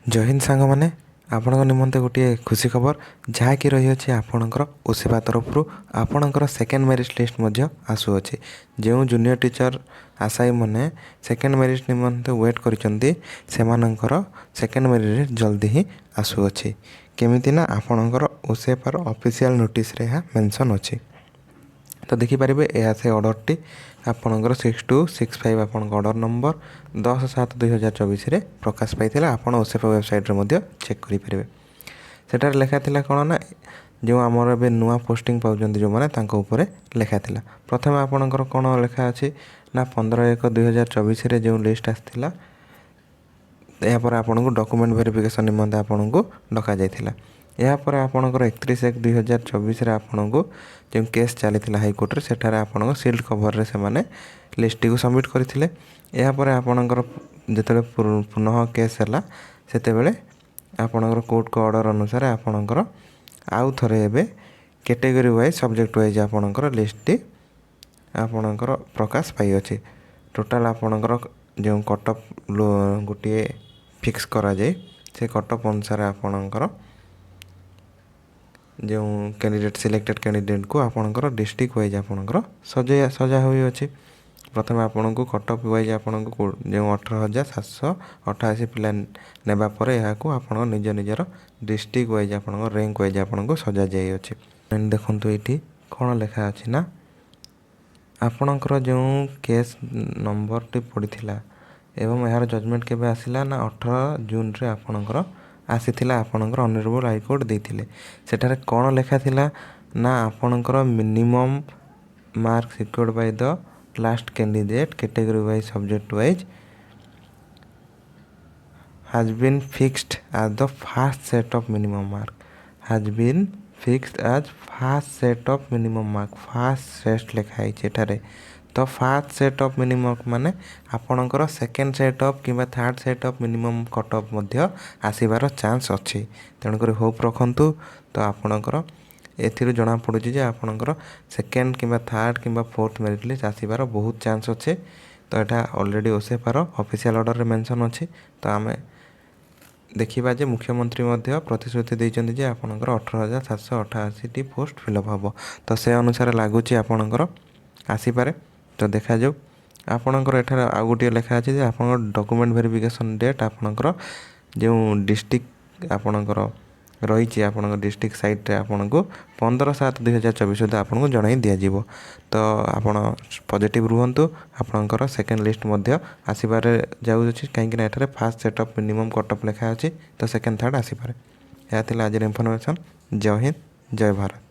जय हिंद सांग मैंने आपण निमंते गोटे खुशी खबर जहाँकि रही है आपणकर ओसेपा तरफ आपणकर सेकेंड मेरिट लिस्ट आसुअछि जो जूनियर टीचर आशायी मैंने सेकेंड मेरिट निमंते वेट करिसेंती सेमानंकर सेकेंड मेरिट जल्दी ही आसुअछि केमिति ना आपणकर ओसेपार ऑफिशियल नोटिस रे हा मेंशन अछि। तो देखिपारे यह से ऑर्डर टी आपणकर 6265 आपण ऑर्डर नंबर 10/7/2024 प्रकाश पाई आपड़ ओसेपा वेबसाइट रे चेक करेंगे। सेटार लेखा थिला कौन ना जो आमर ए नुआ पोस्टिंग पाँच जो मैंने लेखा थिला प्रथम आपणकर कौन लेखा अच्छी ना 15/1/2024 जो लिस्ट आसाला यापर आपन को डॉक्यूमेंट वेरिफिकेशन निमंते आपन को डका जाइथिला। यापर आपणकर 31/1/2024 आपन को जो केस चली हाईकोर्ट रे सेठारे आपन सील्ड कवर रे से माने लिस्ट को सबमिट करथिले। यापर आपणकर जेतले पुनः केस हैला सेते बेले आपणकर कोर्ट को ऑर्डर अनुसार आपणकर आउ थरे एबे कैटेगरी वाइज सब्जेक्ट वाइज आपणकर लिस्ट आपणकर प्रकाश पाई अछि। टोटाल आपणकर जो कटअप गोटे फिक्स करा जाए से कटअप अनुसार आपणकर जो कैंडिडेट सिलेक्टेड कैंडिडेट को आपणकर डिस्ट्रिक्ट वाइज आपणकर सजा हुई अछि। प्रथम आपन को कटअप वाइज आपन को जो 18,788 पिला नेबा परे यहाँ को आपन निज निजर डिस्ट्रिक्ट वाइज आपन रैंक वाइज आपन को सजा जाई अछि। देखंतु एठी कोन लेखा अछि ना आपणकर जो केस नंबर टी पड़िथिला एवं यार जजमेंट केबे आसिला ना 18 जून रे आपणकर आसीथिला आपणकर ऑनरेबल हाईकोर्ट देथिले। सेठारे कोन लेखा थिला ना आपणकर minimum mark secured by the last candidate category wise subject wise has been fixed as the first set of minimum mark has been fixed as first set of minimum mark first set लेखा है एठारे। तो first set of minimum माने आपणकर second set of किंबा third set of minimum cut off मध्य आसीबार chance अच्छी तेणुकर होप रखंतु। तो आपणकर एथिरु जना पड़ुछि जे आपणकर सेकेंड किंबा थर्ड किंबा फोर्थ मेरिट लिस्ट आसीबार बहुत चांस अच्छे। तो एटा ऑलरेडी ओसेपार ऑफिशियल ऑर्डर रे मेंशन अछि। तो आमे देखिबा जे मुख्यमंत्री मध्य प्रतिश्रुति दैछन्ति जे आपणकर 18,788 टी पोस्ट फिलअप हबो। तो से अनुसार लागुछि आपणकर आसी पारे। तो देखा जाऊ आपणकर एठार आ गोटे लेखा अछि जे आपणकर डॉक्यूमेंट वेरिफिकेशन डेट आपणकर जो डिस्ट्रिक्ट आपणकर रही आपन डिस्ट्रिक्ट साइट रे आपन को 15/7/2024 सुधा आपन को जणाई दिया जिवो। तो आपन पॉजिटिव रुहंतु आपनकर सेकेंड लिस्ट मध्य आसीबारे जाउ अछि काहे कि एठारे first set of minimum cut off लेखा अछि। तो सेकेंड थर्ड आसी पारे। या थिला आज इन्फॉर्मेशन। जय हिंद जय भारत।